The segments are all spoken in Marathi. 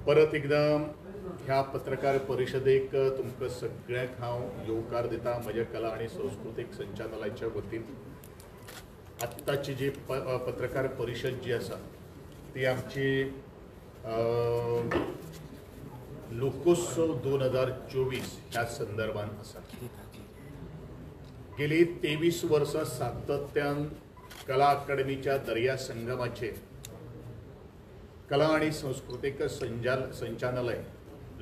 परत एकदा ह्या पत्रकार परिषदेक तुमकां सगळ्यांक हांव येवकार दिता म्हज्या कला आनी संस्कृतीक संचालनालयाच्या वतीन। आत्ताची जी पत्रकार परिशद जी आसा ती आमची लोकोत्सव 2024 ह्या संदर्भान आसा। गेली 23 वर्सां सातत्यान कला अकादमीच्या दर्या संगमाचेर कला आणि संस्कृतीक संचालनालय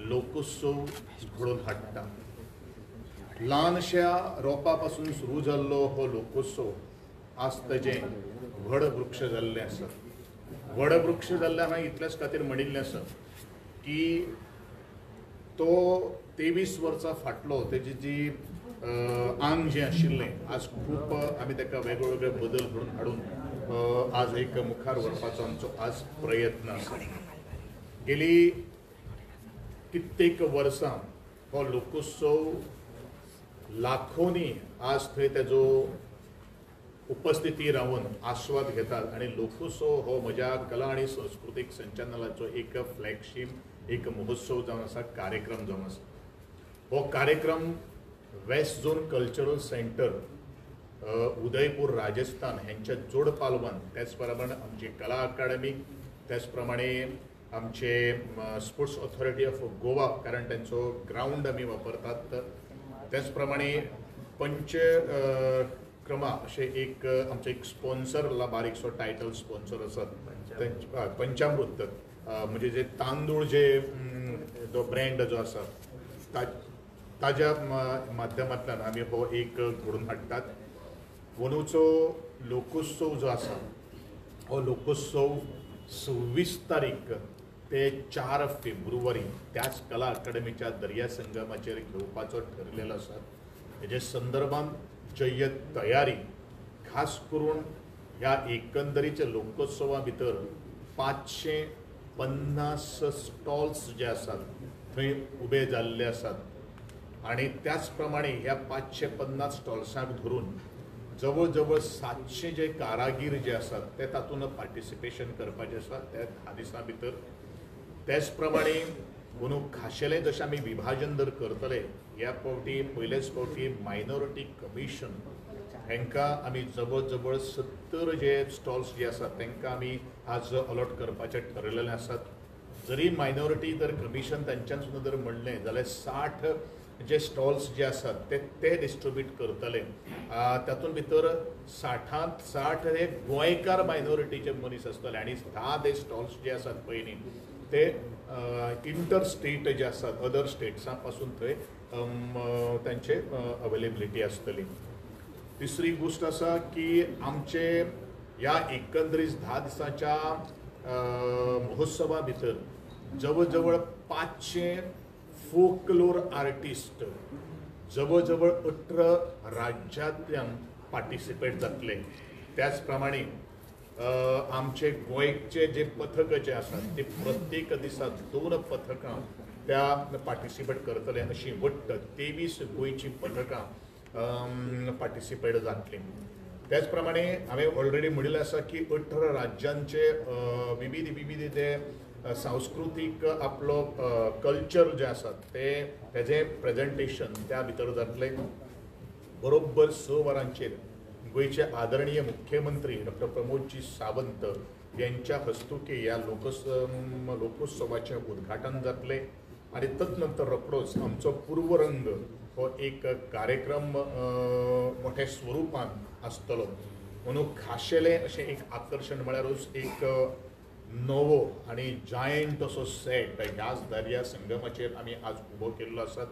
लोकोत्सव घडोवन हाडटा। ल्हानशा रोपा पासून सुरू जाल्लो हो लोकोत्सव आज ताजें व्हड वृक्ष जाल्लें आसा। व्हड वृक्ष जाल्लें हांवें इतलेच खातीर म्हणिल्लें आसा की तो 23 वर्सां फाटलो तेजी जी आंग जें आशिल्लें आज खूब आमी ताका वेगळे वेगळे बदल घडोवन हाडून आज एक मुखार व्हरपाचो आमचो आज प्रयत्न आसा। गेली कित्येक वर्सां हो लोकोत्सव लाखोनी आज थंय तेजो उपस्थिती रावन आस्वाद घेतात आणि लोकोत्सव हो म्हज्या कला आणि संस्कृतीक संचालनालयाचो एक फ्लॅगशीप एक महोत्सव जावन आसा, कार्यक्रम जावन आसा। हो कार्यक्रम West Zone Cultural Centre Udaipur Rajasthan हेंच्या जोड पालवान त्याच प्रमाणे आमची कला अकादमी त्याच प्रमाणे आमचे स्पोर्ट्स ऑथॉरिटी ऑफ गोवा कारण त्यांचो ग्राउंड आमी वापरतात त्याच प्रमाणे पंचक्रमा अशें एक आमचो एक स्पॉन्सर बारीकसो टायटल स्पॉन्सर आसा पंचामृत म्हणजे जे तांदूळ जे जो ब्रँड जो आसा ताज्या माध्यमांतल्यान आमी हो एक घडोवन हाडटात। अंदूचो लोकोत्सव जो आसा हो लोकोत्सव 26 तारीख ते 4 फेब्रुवारी त्याच कला अकादमीच्या दर्या संगमाचेर घेवपाचो ठरलेलो आसा। हेजे संदर्भान जय तयारी खास करून ह्या एकंदरीच्या लोकोत्सवा भितर 550 स्टॉल्स जे आसात थंय उबे जाल्ले आसात आणि त्याच प्रमाणे ह्या 550 स्टॉल्सांक धरून जवळ जवळ 700 जे कारागीर जे आसात ते तातूंत पार्टिसिपेशन करपाचें आसा त्या दिसां भितर। त्याच प्रमाणे म्हणून खाशेलें जशें आमी विभाजन जर करतले ह्या फावटी पयलेच फावटी मायनॉरिटी कमिशन हेंकां आमी जवळ जवळ 70 जे स्टॉल्स जे आसात तांकां आमी आज अलॉट करपाचें ठरलेलें आसात। जरी मायनॉरिटी जर कमिशन तांच्यान सुद्दां जर म्हणलें जाल्यार 60 जे स्टॉल्स जे आसात ते डिस्ट्रीब्यूट करतले। तातूंत भितर 60 हे गोंयकार मायनॉरिटीचे मनीस आसतले आनी 10 ते स्टॉल्स जे आसात पळय न्ही ते इंटर स्टेट जे आसात अदर स्टेट्सां पासून थंय तांचे अवेलेबिलिटी आसतली। तिसरी गोष्ट आसा की आमचे ह्या एकंदरीत 10 दिसांच्या महोत्सवा भितर जवळ जवळ 500 फोकलोर आर्टिस्ट जवळ जवळ 18 राज्यांतल्यान पार्टिसिपेट जातले। त्याच प्रमाणे आमचे गोंयचे जे पथक जे आसात ते प्रत्येक दिसा 2 पथकां त्या पार्टिसिपेट करतले अशी वट्ट 23 गोंयची पथकां पार्टिसिपेट जातली। त्याच प्रमाणे हांवें ऑलरेडी म्हणिल्लें आसा की 18 राज्यांचे विविध ते सांस्कृतीक आपलो कल्चर जे आसात तेजे प्रेजेंटेशन त्या भितर जातले। बरोबर 6 वरांचेर गोंयचे आदरणीय मुख्यमंत्री डॉ प्रमोदजी सावंत यांच्या हस्तुकी ह्या लोकोत्सवाचें उद्घाटन जातले आणि तदनंतर रोखडोच आमचो पूर्वरंग हो एक कार्यक्रम मोठ्या स्वरुपान आसतलो। म्हणून खाशेलें अशें एक आकर्शण म्हळ्यारूच एक नवो आणि जायंट असो सेट ह्याच दर्या संगमाचेर आमी आज उबो केल्लो आसा।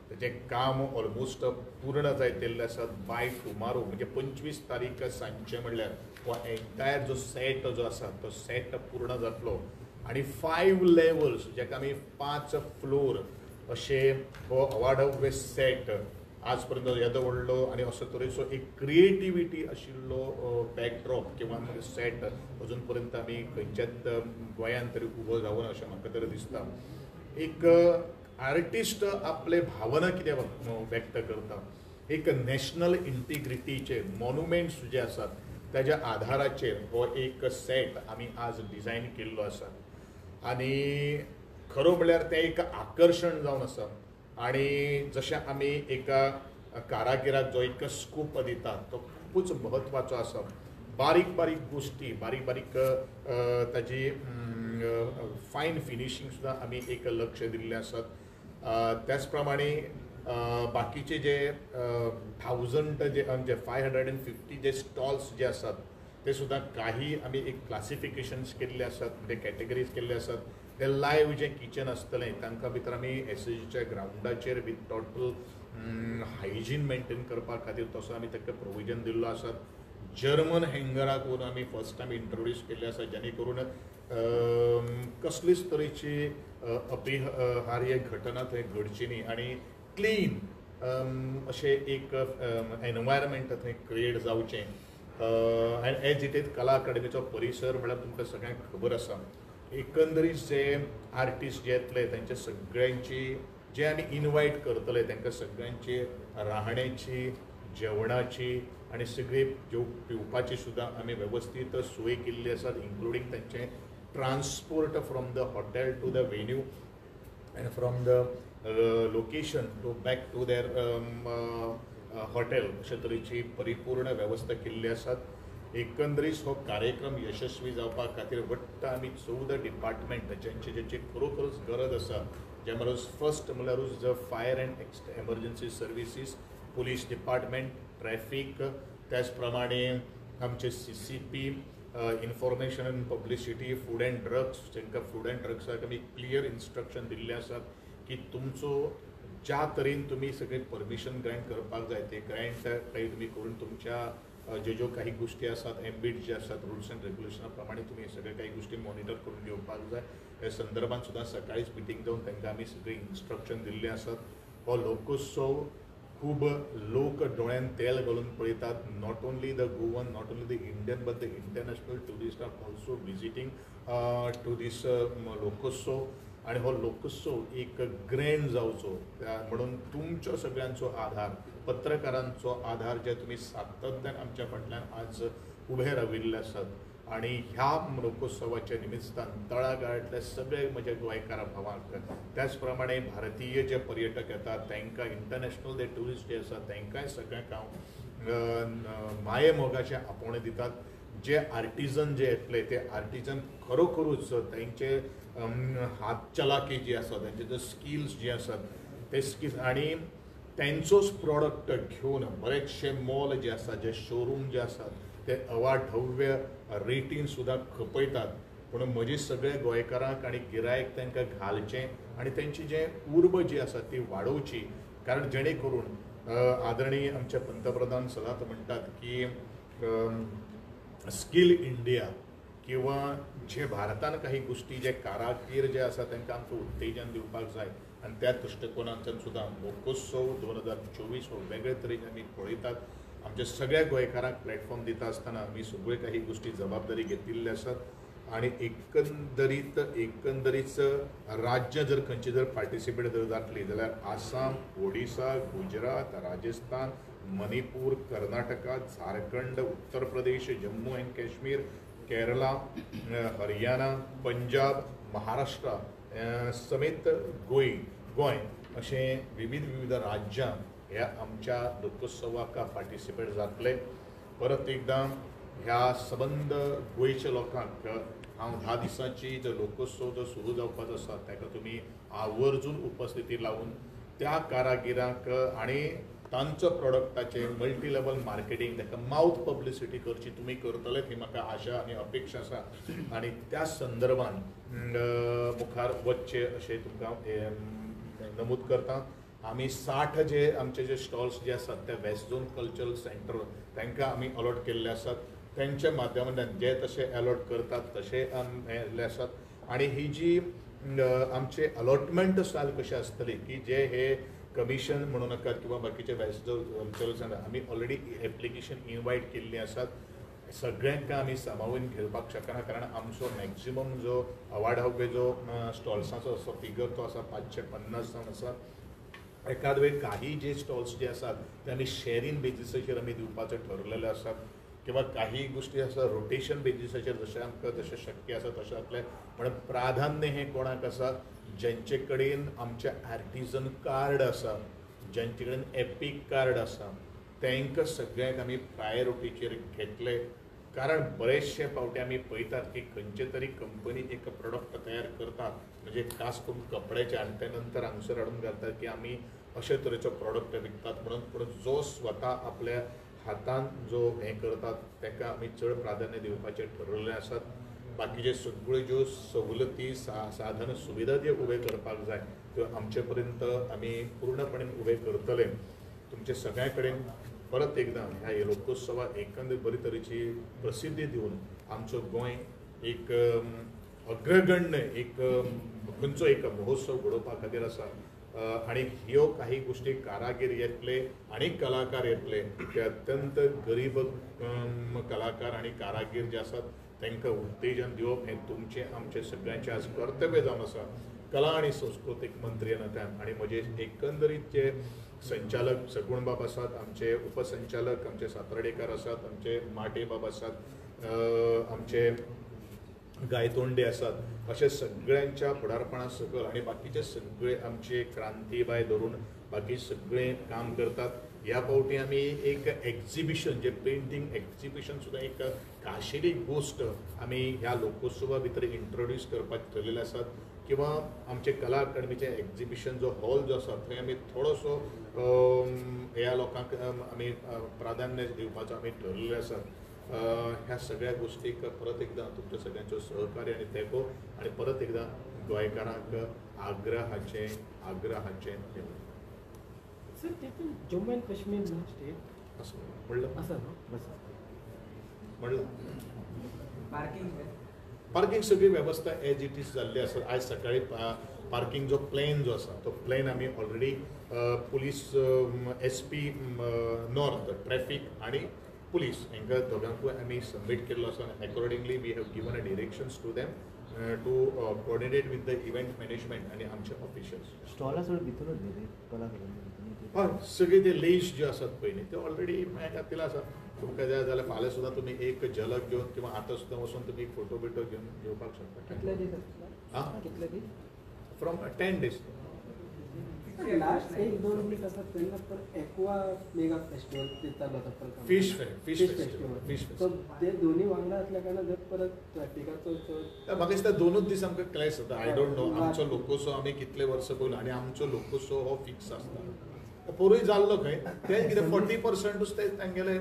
तेजें काम ऑलमोस्ट पूर्ण जायतेल्लें आसात। बाय टुमारो म्हणजे 25 तारीख सांजचें म्हणल्यार हो एंटायर जो सेट जो आसा तो सेट पूर्ण जातलो आणि 5 लेवल्स जेका आमी 5 फ्लोर अशे हो अवाढव्य सेट आज पर्यंत येदो व्हडलो आणि असो तरेचो एक क्रिएटिविटी आशिल्लो बॅकड्रॉप किंवा सेट अजून पर्यंत आमी खंयच्याच गोंयांत तरी उबो जावं ना अशें म्हाका तरी दिसता। एक आर्टिस्ट आपले भावना कितें व्यक्त करता एक नॅशनल इंटिग्रिटीचे मॉन्युमेंट्स जे आसात त्याच्या आधाराचेर हो एक सेट आमी आज डिझायन केल्लो आसा आणि खरो म्हळ्यार तें एक आकर्शण जावन आसा आनी जशें आमी एका कारागिराक जो एक स्कूप दितात तो खूबच म्हत्वाचो आसा बारीक बारीक गोश्टी बारीक बारीक ताजी फायन फिनिशींग सुद्दां आमी एक लक्ष दिल्लें आसात त्याच प्रमाणे बाकीचे जे 1000 जे आमचे 550 जे स्टॉल्स जे आसात ते सुद्दां काही आमी एक क्लासिफिकेशन्स केल्ले आसात म्हणजे कॅटेगरीज केल्ले आसात ते लायव्ह जे किचन आसतलें तांकां भितर आमी एसएजीच्या ग्रावंडाचेर विथ टोटल हायजीन मेंटेन करपा खातीर तसो आमी ताका प्रोविजन दिल्लो आसा जर्मन हँगराक व्हरून आमी फर्स्ट टायम इंट्रोड्यूस केल्ले आसा जेणे करून कसलीच तरेची अपरिहार्य घटना थंय घडची न्ही आनी क्लीन अशें एक एनवायरमेंट थंय क्रिएट जावचें एंड एज इट इज कला अकादेमीचो परिसर म्हळ्यार तुमकां सगळ्यांक खबर आसा एकंदरीत जे आर्टिस्ट जे येतले तांचे सगळ्यांची जे आमी इनवायट करतले तांकां सगळ्यांची राहण्याची जेवणाची आनी सगळी पिवपाची सुद्दां आमी वेवस्थीत सोय केल्ली आसा इन्क्लुडींग तांचें transport from the hotel to the venue and from the location to back to their hotel अशे तरेची परिपूर्ण वेवस्था केल्ली आसात एकंदरीत हो कार्यक्रम यशस्वी जावपा खातीर वट्ट आमी 14 डिपार्टमेंट जेंची खरोखरच गरज आसा जे म्हळ्यार फर्स्ट म्हळ्यारूच ज fire and emergency services police department traffic त्याच प्रमाणे आमचे CCP information and publicity food and drugs जेंकां फूड एंड ड्रग्साक आमी क्लियर इन्स्ट्रक्शन दिल्ले आसात की तुमचो ज्या तरेन तुमी सगळे परमिशन ग्रँट करपाक जाय ते ग्रँट काही तुमी करून तुमच्या ज्यो काही गोष्टी आसात एम्बीट जे आसात रुल्स एंड रेग्युलेशना प्रमाणे तुमी हे सगळे काही गोष्टी मॉनिटर करून घेवपाक जाय हे संदर्भात सुद्दां सकाळीच मिटींग जावन तांकां आमी सगळी इन्स्ट्रक्शन दिल्ले आसात हो लोकोत्सव खूब लोक दोळ्यान तेल घालून पळयतात not only the Goan not only the Indian but the international tourist are also visiting to these Lokotsav आणि हो लोकोत्सव एक ग्रँड जावचो म्हणून तुमचो सगळ्यांचो आधार पत्रकारांचो आधार जे तुम्ही सातत्यान आमच्या फाटल्यान आज उभे राविल्ले आसात आणि ह्या लोकोत्सवाच्या निमित्तान तळागाळांतले सगळे म्हजे गोंयकार भावांक त्याच प्रमाणे भारतीय जे पर्यटक येतात तांकां इंटरनॅशनल जे ट्युरिस्ट जे आसात तांकांय सगळ्यांक हांव माये मोगाचें आपोवणें दितात जे आर्टिजन जे येतले ते आर्टिजन खरोखरूच तांचे हातचलाकी जी आसा तांचे जे स्किल्स जे आसात ते स्किल्स आणि तांचोच प्रॉडक्ट घेवन बरेचशे मॉल जे आसा जे शोरूम जे आसात ते अवाढव्य रेटीन सुद्दां खपयतात पूण म्हजी सगळे गोंयकारांक आनी गिरायक तांकां घालचें आनी तांची जे उर्ब जी आसा ती वाडोवची कारण जेणे करून आदरणीय आमचे पंतप्रधान सदांच म्हणटात की स्कील इंडिया किंवा जे भारतान काही गोष्टी जे कारागीर जे आसा तांकां आमकां उत्तेजन दिवपाक जाय आनी त्या दृश्टिकोनांतल्यान सुद्दां लोकोत्सव 2024 हो वेगळे तरेन आमी पळयतात आमच्या सगळ्या गोंयकारांक प्लॅटफॉर्म दिता आसतना आमी सगळे काही गोष्टी जबाबदारी घेतिल्ले आसात आणि एकंदरीत राज्य जर खंयची जर पार्टिसिपेट जर जातली जाल्यार आसाम ओडिसा गुजरात राजस्थान मणिपूर कर्नाटका झारखंड उत्तर प्रदेश जम्मू एंड काश्मीर केरला हरियाणा पंजाब महाराष्ट्र समेत गोंय अशे विविध राज्यां ह्या आमच्या लोकोत्सवाक पार्टिसिपेट जातले परत एकदां ह्या सबंद गोंयच्या लोकांक हांव 10 दिसांची जो लोकोत्सव जो सुरू जावपाचो आसा ताका तुमी आवर्जून उपस्थिती लावून त्या कारागिरांक आनी तांचो प्रॉडक्टाचे मल्टी लेवल मार्केटींग ताका माउथ पब्लिसिटी करची तुमी करतले ही म्हाका आशा आनी अपेक्षा आसा आनी त्या संदर्भान मुखार वचचे अशें तुमकां नमूद करता आमी 60 जे आमचे जे स्टॉल्स जे आसात ते वेस्ट झोन कल्चरल सेंटर तांकां आमी अलॉट केल्ले आसात त्यांच्या माध्यमांतल्यान जे तशे अलॉट करतात तशे हेल्ले आसात आनी ही जी आमचे अलॉटमेंट स्टायल कशें आसतली की जे हे कमिशन म्हणू नाकात किंवा बाकीचे वेस्ट झोन कल्चरल सेंटर आमी ऑलरेडी एप्लिकेशन इनवायट केल्ली आसात सगळ्यांक आमी सामावून घेवपाक शकना कारण आमचो मॅक्झिमम जो अवाढव्य जो स्टॉल्सांचो असो फिगर तो आसा 550 जावन आसा एकाद वेळ काही जे स्टॉल्स जे आसात ते आमी शेअरिंग बेजिसाचेर आमी दिवपाचे ठरलेले आसात किंवा काही गोष्टी असं रोटेशन बेजिसाचेर जशें आमकां जशें शक्य आसा तशें आपलें म्हणून प्राधान्य हें कोणाक आसा ज्यांचे कडेन आमचे आर्टिजन कार्ड आसा, ज्यांचे कडेन एपिक कार्ड आसा, तांकां सगळ्यांक आमी प्रायोरिटीचेर घेतले. कारण बरेचशे फावटी आमी पळयतात की खंयचे तरी कंपनी एक प्रोडक्ट तयार करतात, म्हणजे खास करून कपड्याचे, आनी ते नंतर हांगसर हाडून घालतात की आमी अशे तरेचो प्रोडक्ट विकतात म्हणून. पूण जो स्वता आपल्या हातान जो हें करतात ताका आमी चड प्राधान्य दिवपाचें ठरवलें आसात. बाकीचे सगळ्यो ज्यो सवलती साधन सुविधा जे उबे करपाक जाय त्यो आमचे पर्यंत आमी पूर्णपणे उबे करतले. तुमचे सगळ्या कडेन परत एकदां ह्या लोकोत्सवाक एकंदर बरे तरेची प्रसिद्धी दिवन आमचो गोंय एक अग्रगण्य एक खंयचो एक महोत्सव घडोवपा खातीर आसा. आणि ह्यो काही गोष्टी कारागीर येतले आणि कलाकार येतले, ते अत्यंत गरीब कलाकार आणि कारागीर जे आसात तांकां उत्तेजन दिवप हें तुमचे आमचे सगळ्यांचे आज कर्तव्य जावन आसा कला आणि सांस्कृतीक मंत्री नात्यान. आणि म्हजे एकंदरीत जे संचालक सगुण बाब आसात, आमचे उपसंचालक आमचे सातर्डेकर आसात, आमचे माटे बाब आसात, आमचे गायतोंडे आसात, अशे सगळ्यांच्या फुडारपणा सकल आणि बाकीचे सगळे आमचे क्रांतीबाय धरून बाकी सगळे काम करतात. ह्या फावटी आमी एक एक्झिबिशन जे पेंटिंग एक्झिबिशन सुद्दां एक खाशेली गोश्ट आमी ह्या लोकोत्सवा भितर इंट्रोड्यूस करपाक ठरलेले आसात. किंवा आमचे कला अकादमीचे एक्झिबिशन जो हॉल जो आसा थंय आमी थोडोसो ह्या लोकांक आमी प्राधान्य दिवपाचो आमी ठरलेले आसात. ह्या सगळ्या गोष्टीक परत एकदां तुमच्या सगळ्यांचो सहकार्य आणि तेंको आणि परत एकदां गोंयकारांक आग्रहाचें सर तेतून जम्मू अँड काश्मीर स्टेट असं म्हणलं असं ना म्हणलं पार्किंग सगळी वेवस्था एज इट इज जाल्ली आसा. आयज सकाळी पार्किंग जो प्लॅन जो आसा तो प्लॅन आमी already police SP north traffic आणि पुलीस हांकां दोगांकूय आमी सबमीट केल्लो आसा. Accordingly we have given a directions to them to coordinate with the event management आणि आमचे ऑफिशियल्स. स्टॉला सोड भितरूच न्ही कलाकारांनी हय सगळे ते लेस जे आसात पळय न्ही ते ऑलरेडी घातिल्ले आसा. तुमकां जाय जाल्यार फाल्यां सुद्दां तुमी एक झलक घेवन किंवा आतां सुद्दां वचून तुमी एक फोटो बिटो घेवन घेवपाक शकता. कितले दीस आसता? हां कितले दीस? From 10 days. लास्ट 1-2 वीक आसात तेन्ना पण एक्वा मेगा फेस्टिवल दितालो तो पण फिश फेस्टिवल. सो ते दोन्ही वांगडा असल्या कारणान जर परत ट्रॅफिकाचो चड म्हाका दिसता 2 दीस आमकां क्लॅश जाता. आय डोंट नो आमचो लोकोत्सव आमी कितले वर्स पयलो आनी आमचो लोकोत्सव हो फिक्स आसता. पोरूय जाल्लो खंय तें कितें 40%च ते तांगेले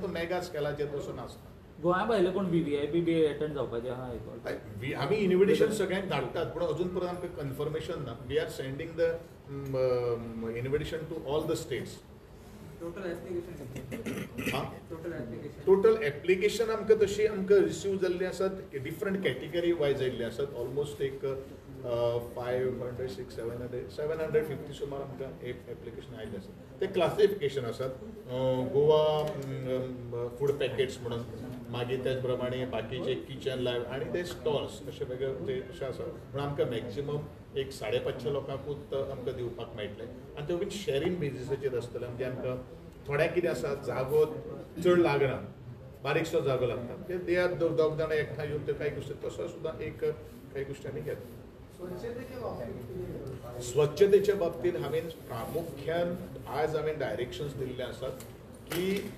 तो मेगा स्केलाचेर तसो नासता. गोंया भायले कोण VVIP बी अटेंड जावपाचे आहा? आमी इन्विटेशन सगळ्यांक धाडटात पूण अजून पर्यंत आमकां कन्फर्मेशन ना. We are sending the invitation to all the states. Total application आमकां तशी आमकां रिसीव जाल्ली आसात डिफरंट कॅटेगरी वायज आयिल्ली आसात. ऑलमोस्ट एक 500-600-750 सुमार आमकां एप्लिकेशन आयिल्ली आसात. ते क्लासिफिकेशन आसात. गोवा फूड पॅकेट्स म्हणून, मागीर त्याच प्रमाणे बाकीचे किचन लायव्ह आणि ते स्टॉल्स अशे वेगळे ते अशे आसात. पूण आमकां मॅक्झिमम एक 550 लोकांकूच आमकां दिवपाक मेळटले आनी ते बीन शेअरिंग बेजिसाचेर आसतले. म्हणजे आमकां थोड्या कितें आसा जागो चड लागना, बारीकसो जागो लागता ते आर दोग जाणां एकठांय येवन ते कांय गोश्टी तसो सुद्दां एक काही गोश्टी आमी घेतात. स्वच्छतेच्या बाबतींत हांवें प्रामुख्यान आज हांवें डायरेक्शन्स दिल्ले आसात की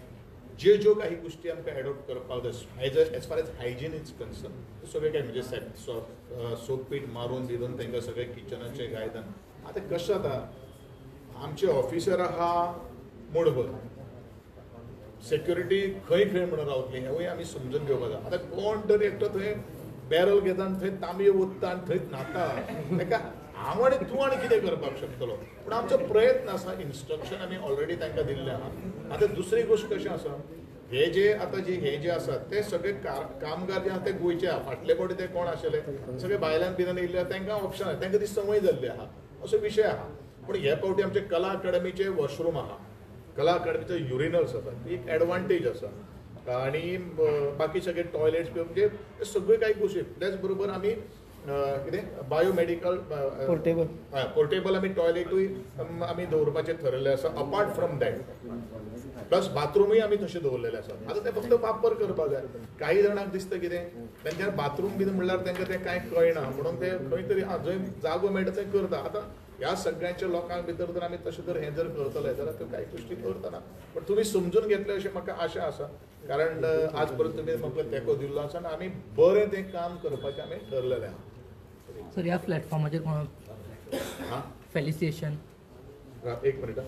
ज्यो काही गोष्टी आमकां एडॉप्ट करपाक जाय as far as hygiene is concern सगळे काय म्हणजे सोपपीट मारून दिवन तांकां सगळे किचनाचे गायदन. आतां कशें जाता आमचे ऑफिसर आहा मुणभर सेक्युरिटी खंय म्हणून रावतली हेंवूय आमी समजून घेवपाक जाय. आतां कोण तरी एकटो थंय बॅरल घेता आनी थंय तांबयो ओतता आनी थंय न्हाता ताका हांव आनी तूं आनी कितें करपाक शकतलो. पूण आमचो प्रयत्न आसा, इन्स्ट्रक्शन आमी ऑलरेडी तांकां दिल्लें आहा. आतां दुसरी गोश्ट कशें आसा हे जे आसात ते सगळे कामगार जे आहा ते गोंयचे आहा. फाटले फावटी ते कोण आशिल्ले सगळे भायल्यान बिल्यान येयल्ले तांकां ऑप्शन आहा, तांकां ती संवय जाल्ली आहा असो विशय आहा. पूण हे फावटी आमचे कला अकादमीचे वॉशरूम आहा, कला अकादमीचे युरिनल्स आसात, ती एक एडवांटेज आसा. आणि बाकी सगळे टॉयलेट्स म्हणजे सगळे काही गोष्टी त्याच बरोबर आमी कितें बायोमेडिकल पोर्टेबल आमी टॉयलेटूय आमी दवरपाचें ठरयल्लें आसा. अपार्ट फ्रॉम दॅट प्लस बाथरूमय आमी तशें दवरलेले आसात आता ते फक्त वापर करपाक जाय काही जाणांक दिसता कितें तेंच्या बाथरूम बी म्हणल्यार तांकां तें कांय कळना म्हणून ते खंय तरी जंय जागो मेळटा थंय करता आतां ह्या सगळ्यांच्या लोकांक भितर जर आमी तशें जर हें जर करतले जाल्यार त्यो कांय गोश्टी करतना पण तुमी समजून घेतले अशें म्हाका आशा आसा कारण आज पर्यंत तुमी म्हाका तेंको दिल्लो आसा आनी आमी बरें तें काम करपाचें आमी ठरलेलें आहा सर ह्या प्लॅटफॉर्माचेर कोण हां फेलिसिएशन एक मिनिट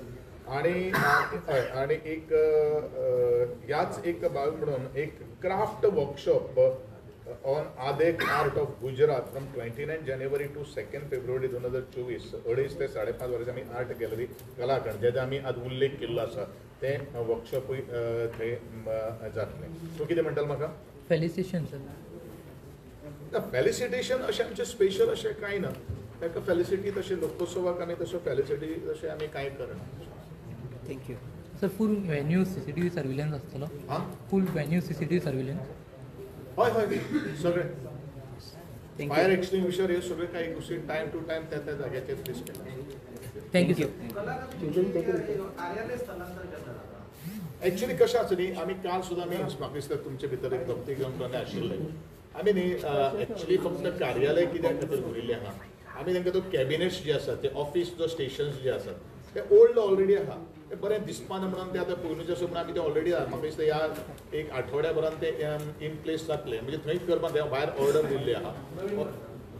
आणि हय आणि एक ह्याच एक भाग म्हणून एक क्राफ्ट वर्कशॉप ऑन आदेक आर्ट ऑफ गुजरात फ्रॉम 29 जानेवारी टू 2 फेब्रुवारी 2024 2.5 ते 5.5 वर्सां आमी आर्ट गॅलरी कलाकंड जेचा आमी आज उल्लेख केल्लो आसा ते वर्कशॉपूय थंय जातलें सो कितें म्हणटाल म्हाका फेलिसिएशन सर फेलिसिटेशन अशें आमचें स्पेशल अशें कांय ना ताका फेलिसिटी तशें लोकोत्सवाक आमी तसो फेलिसिटी तशें आमी कांय करना थँक्यू सर फूल व्हेन्यू CCTV सर्विलन्स आसतलो हां फूल व्हेन्यू CCTV सर्विलन्स हय हय सगळे फायर एक्सटिंग्विशर हे सगळे काही गोष्टी टाइम टू टाइम त्या त्या जाग्याचेर फिक्स केला थँक्यू सर ऍक्च्युली कशें आसा न्ही आमी काल सुद्दां आमी म्हाका दिसता तुमचे भितर एक भक्ती ग्रंथालय आशिल्लें आमी न्ही ऍक्च्युली फक्त कार्यालय कित्या खातीर उरिल्लें आहा आमी तांकां तो कॅबिनेट्स जे आसात ते ऑफिस जो स्टेशन्स जे आसात ते ओल्ड ऑलरेडी आहा ते बरें दिसपाना म्हणून ते आतां पयलूचे आसूं म्हणून आमी ते ऑलरेडी आहा म्हाका दिसता ह्या एक आठवड्याभरान ते इन प्लेस जातले म्हणजे थंयच करपाक ते भायर ऑर्डर दिल्ली आहा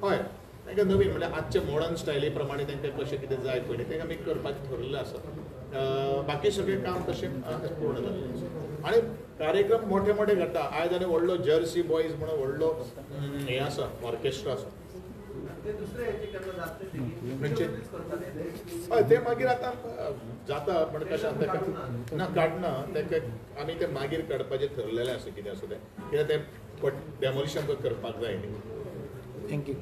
हय तांकां नवीन म्हणल्यार आजचे मॉडर्न स्टायली प्रमाणे तांकां कशें कितें जाय पळय तें आमी करपाचें ठरलेलें आसा बाकी सगळें काम तशें पूर्ण जातलें आनी कार्यक्रम मोठे मोठे घडटा आयज आनी व्हडलो जर्सी बॉयज म्हणून व्हडलो हें आसा ऑर्केस्ट्रा आसा म्हणजे हय ते मागीर आतां जाता पण कशें आसा ना काडना तेका आमी ते मागीर काडपाचें ठरलेलें आसा कितें आसा तें कित्याक तें डेमोलिशन करपाक जाय न्ही थँक्यू